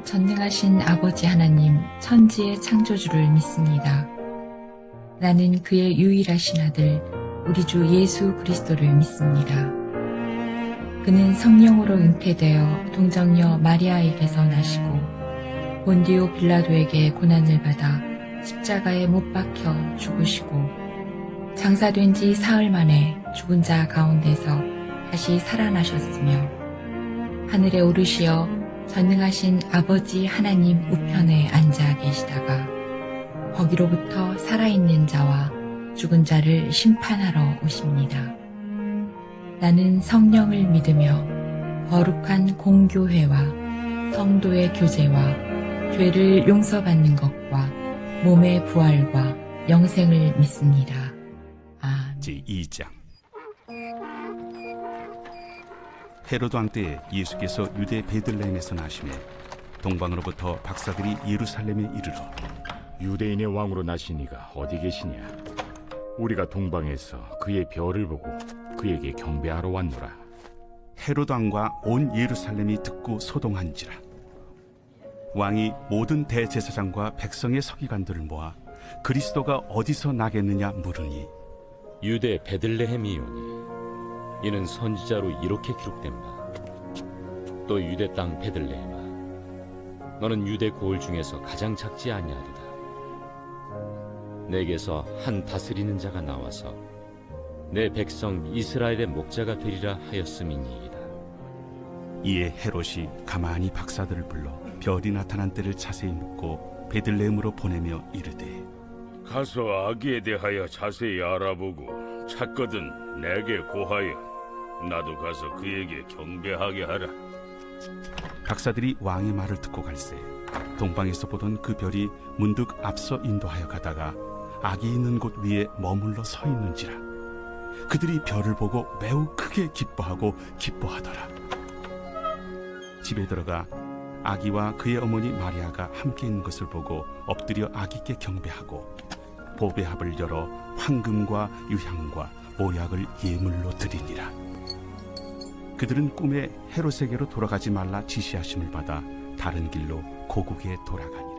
전능하신 아버지 하나님, 천지의 창조주를 믿습니다. 나는 그의 유일하신 아들, 우리 주 예수 그리스도를 믿습니다. 그는 성령으로 잉태되어 동정녀 마리아에게서 나시고 본디오 빌라도에게 고난을 받아 십자가에 못 박혀 죽으시고 장사된 지 사흘 만에 죽은 자 가운데서 다시 살아나셨으며 하늘에 오르시어 전능하신 아버지 하나님 우편에 앉아 계시다가 거기로부터 살아있는 자와 죽은 자를 심판하러 오십니다. 나는 성령을 믿으며 거룩한 공교회와 성도의 교제와 죄를 용서받는 것과 몸의 부활과 영생을 믿습니다. 제2장 헤로드 왕 때에 예수께서 유대 베들레헴에서 나시매 동방으로부터 박사들이 예루살렘에 이르러 유대인의 왕으로 나시니가 어디 계시냐? 우리가 동방에서 그의 별을 보고 그에게 경배하러 왔노라. 헤로드 왕과 온 예루살렘이 듣고 소동한지라. 왕이 모든 대제사장과 백성의 서기관들을 모아 그리스도가 어디서 나겠느냐 물으니 유대 베들레헴이오니 이는 선지자로 이렇게 기록된 바 또 유대 땅 베들레헴아 너는 유대 고을 중에서 가장 작지 아니하도다. 내게서 한 다스리는 자가 나와서 내 백성 이스라엘의 목자가 되리라 하였음이니이다. 이에 헤롯이 가만히 박사들을 불러 별이 나타난 때를 자세히 묻고 베들레헴으로 보내며 이르되 가서 아기에 대하여 자세히 알아보고 찾거든 내게 고하여 나도 가서 그에게 경배하게 하라. 박사들이 왕의 말을 듣고 갈새 동방에서 보던 그 별이 문득 앞서 인도하여 가다가 아기 있는 곳 위에 머물러 서 있는지라. 그들이 별을 보고 매우 크게 기뻐하더라. 집에 들어가 아기와 그의 어머니 마리아가 함께 있는 것을 보고 엎드려 아기께 경배하고 보배합을 열어 황금과 유향과 모약을 예물로 드리니라. 그들은 꿈에 헤롯에게로 돌아가지 말라 지시하심을 받아 다른 길로 고국에 돌아가니라.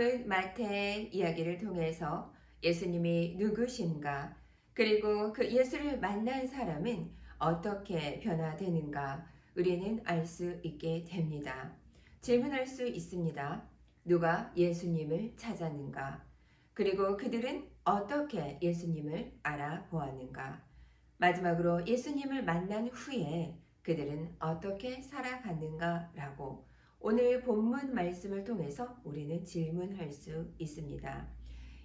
오늘 마태 이야기를 통해서 예수님이 누구신가, 그리고 그 예수를 만난 사람은 어떻게 변화되는가 우리는 알 수 있게 됩니다. 질문할 수 있습니다. 누가 예수님을 찾았는가? 그리고 그들은 어떻게 예수님을 알아보았는가? 마지막으로 예수님을 만난 후에 그들은 어떻게 살아갔는가라고 오늘 본문 말씀을 통해서 우리는 질문할 수 있습니다.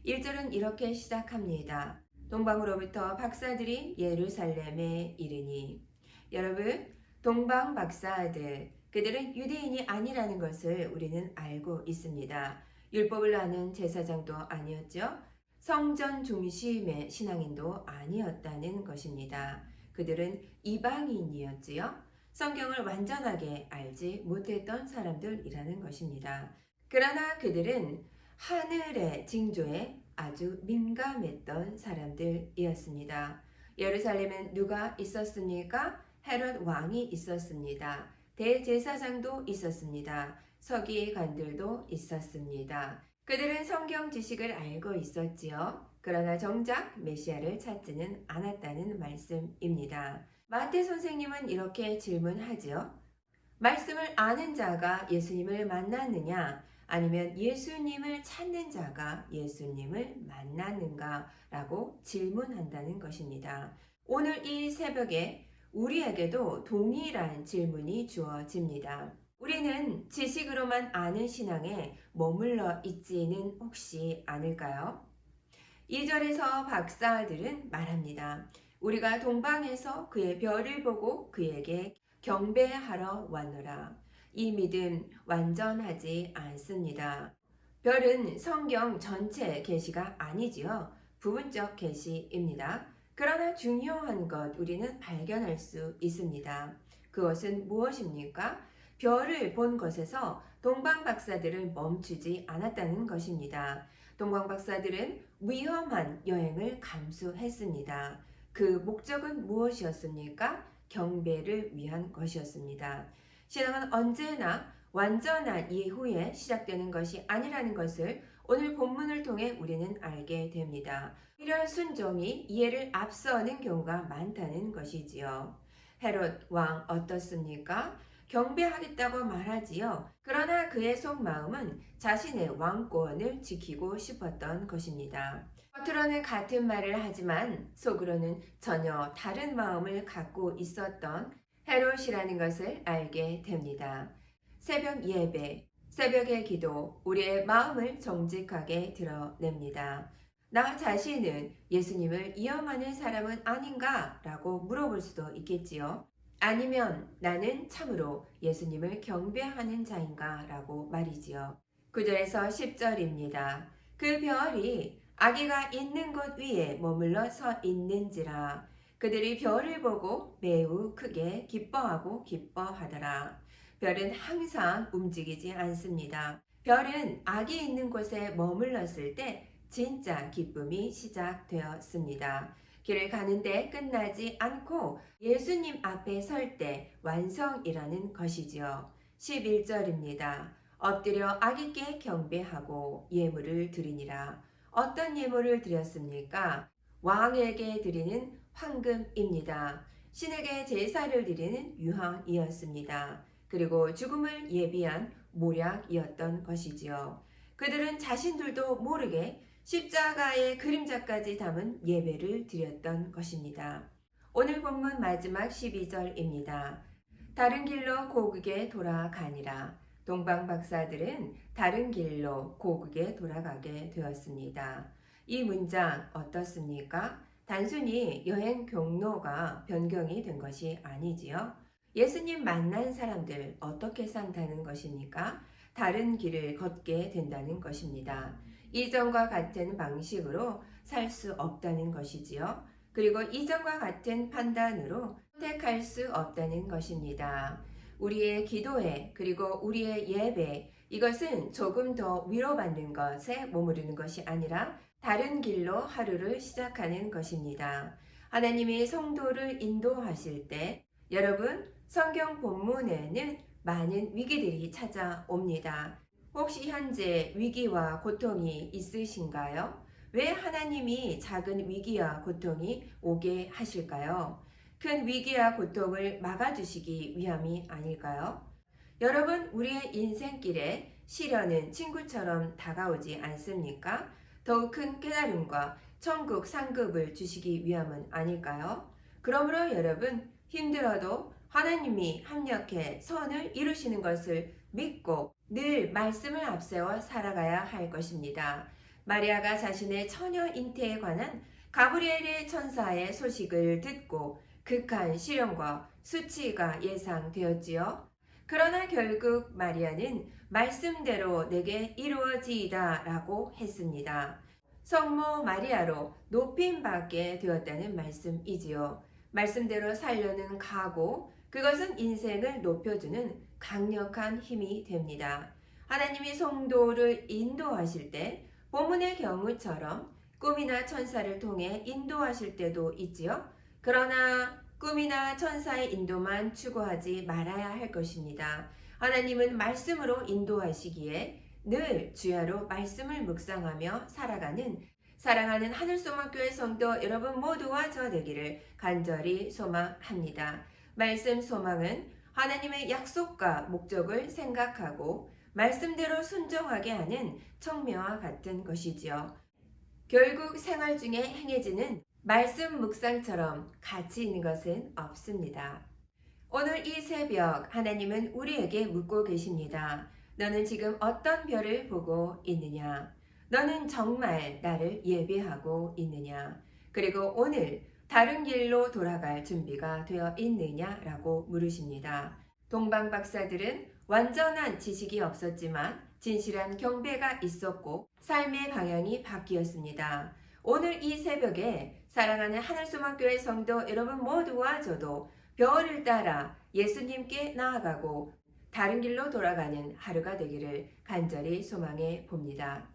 1절은 이렇게 시작합니다. 동방으로부터 박사들이 예루살렘에 이르니. 여러분, 동방 박사들, 그들은 유대인이 아니라는 것을 우리는 알고 있습니다. 율법을 아는 제사장도 아니었죠. 성전 중심의 신앙인도 아니었다는 것입니다. 그들은 이방인이었지요. 성경을 완전하게 알지 못했던 사람들이라는 것입니다. 그러나 그들은 하늘의 징조에 아주 민감했던 사람들이었습니다. 예루살렘엔 누가 있었습니까? 헤롯 왕이 있었습니다. 대제사장도 있었습니다. 서기관들도 있었습니다. 그들은 성경 지식을 알고 있었지요. 그러나 정작 메시아를 찾지는 않았다는 말씀입니다. 마태 선생님은 이렇게 질문하지요. 말씀을 아는 자가 예수님을 만났느냐? 아니면 예수님을 찾는 자가 예수님을 만났는가? 라고 질문한다는 것입니다. 오늘 이 새벽에 우리에게도 동일한 질문이 주어집니다. 우리는 지식으로만 아는 신앙에 머물러 있지는 혹시 않을까요? 2절에서 박사들은 말합니다. 우리가 동방에서 그의 별을 보고 그에게 경배하러 왔노라. 이 믿음 완전하지 않습니다. 별은 성경 전체 계시가 아니지요. 부분적 계시입니다. 그러나 중요한 것 우리는 발견할 수 있습니다. 그것은 무엇입니까? 별을 본 것에서 동방 박사들은 멈추지 않았다는 것입니다. 동방 박사들은 위험한 여행을 감수했습니다. 그 목적은 무엇이었습니까? 경배를 위한 것이었습니다. 신앙은 언제나 완전한 이후에 시작되는 것이 아니라는 것을 오늘 본문을 통해 우리는 알게 됩니다. 이런 순종이 이해를 앞서는 경우가 많다는 것이지요. 헤롯 왕 어떻습니까? 경배하겠다고 말하지요. 그러나 그의 속마음은 자신의 왕권을 지키고 싶었던 것입니다. 겉으로는 같은 말을 하지만 속으로는 전혀 다른 마음을 갖고 있었던 헤롯이라는 것을 알게 됩니다. 새벽 예배, 새벽의 기도, 우리의 마음을 정직하게 드러냅니다. 나 자신은 예수님을 이어하는 사람은 아닌가? 라고 물어볼 수도 있겠지요. 아니면 나는 참으로 예수님을 경배하는 자인가? 라고 말이지요. 9절에서 10절입니다. 그 별이 아기가 있는 곳 위에 머물러 서 있는지라. 그들이 별을 보고 매우 크게 기뻐하더라. 별은 항상 움직이지 않습니다. 별은 아기 있는 곳에 머물렀을 때 진짜 기쁨이 시작되었습니다. 길을 가는데 끝나지 않고 예수님 앞에 설 때 완성이라는 것이지요. 11절입니다. 엎드려 아기께 경배하고 예물을 드리니라. 어떤 예물을 드렸습니까? 왕에게 드리는 황금입니다. 신에게 제사를 드리는 유황이었습니다. 그리고 죽음을 예비한 모략이었던 것이지요. 그들은 자신들도 모르게 십자가의 그림자까지 담은 예배를 드렸던 것입니다. 오늘 본문 마지막 12절입니다. 다른 길로 고국에 돌아가니라. 동방 박사들은 다른 길로 고국에 돌아가게 되었습니다. 이 문장 어떻습니까? 단순히 여행 경로가 변경이 된 것이 아니지요. 예수님 만난 사람들 어떻게 산다는 것입니까? 다른 길을 걷게 된다는 것입니다. 이전과 같은 방식으로 살 수 없다는 것이지요. 그리고 이전과 같은 판단으로 선택할 수 없다는 것입니다. 우리의 기도회 그리고 우리의 예배 이것은 조금 더 위로받는 것에 머무르는 것이 아니라 다른 길로 하루를 시작하는 것입니다. 하나님이 성도를 인도하실 때 여러분 성경 본문에는 많은 위기들이 찾아옵니다. 혹시 현재 위기와 고통이 있으신가요? 왜 하나님이 작은 위기와 고통이 오게 하실까요? 큰 위기와 고통을 막아주시기 위함이 아닐까요? 여러분, 우리의 인생길에 시련은 친구처럼 다가오지 않습니까? 더욱 큰 깨달음과 천국 상급을 주시기 위함은 아닐까요? 그러므로 여러분, 힘들어도 하나님이 합력해 선을 이루시는 것을 믿고 늘 말씀을 앞세워 살아가야 할 것입니다. 마리아가 자신의 처녀 잉태에 관한 가브리엘의 천사의 소식을 듣고 극한 시련과 수치가 예상되었지요. 그러나 결국 마리아는 말씀대로 내게 이루어지이다 라고 했습니다. 성모 마리아로 높임받게 되었다는 말씀이지요. 말씀대로 살려는 각오, 그것은 인생을 높여주는 강력한 힘이 됩니다. 하나님이 성도를 인도하실 때 본문의 경우처럼 꿈이나 천사를 통해 인도하실 때도 있지요. 그러나 꿈이나 천사의 인도만 추구하지 말아야 할 것입니다. 하나님은 말씀으로 인도하시기에 늘 주야로 말씀을 묵상하며 살아가는 사랑하는 하늘소망교회 성도 여러분 모두와 저 되기를 간절히 소망합니다. 말씀 소망은 하나님의 약속과 목적을 생각하고 말씀대로 순종하게 하는 청매와 같은 것이지요. 결국 생활 중에 행해지는 말씀 묵상처럼 가치 있는 것은 없습니다. 오늘 이 새벽 하나님은 우리에게 묻고 계십니다. 너는 지금 어떤 별을 보고 있느냐? 너는 정말 나를 예배하고 있느냐? 그리고 오늘 다른 길로 돌아갈 준비가 되어 있느냐라고 물으십니다. 동방 박사들은 완전한 지식이 없었지만 진실한 경배가 있었고 삶의 방향이 바뀌었습니다. 오늘 이 새벽에 사랑하는 하늘소망교회 성도 여러분 모두와 저도 별을 따라 예수님께 나아가고 다른 길로 돌아가는 하루가 되기를 간절히 소망해 봅니다.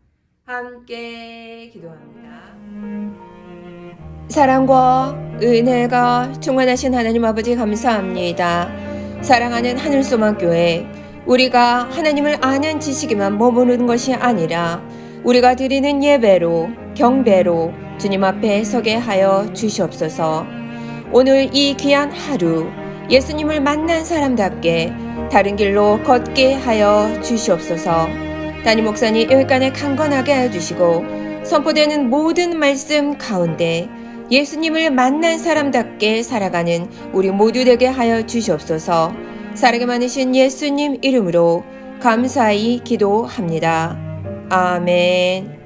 함께 기도합니다. 사랑과 은혜가 충만하신 하나님 아버지 감사합니다. 사랑하는 하늘소망교회, 우리가 하나님을 아는 지식에만 머무는 것이 아니라 우리가 드리는 예배로 경배로 주님 앞에 서게 하여 주시옵소서. 오늘 이 귀한 하루 예수님을 만난 사람답게 다른 길로 걷게 하여 주시옵소서. 담임 목사님 여기까지 강건하게 해주시고 선포되는 모든 말씀 가운데 예수님을 만난 사람답게 살아가는 우리 모두 되게 하여 주시옵소서. 사랑이 많으신 예수님 이름으로 감사히 기도합니다. 아멘.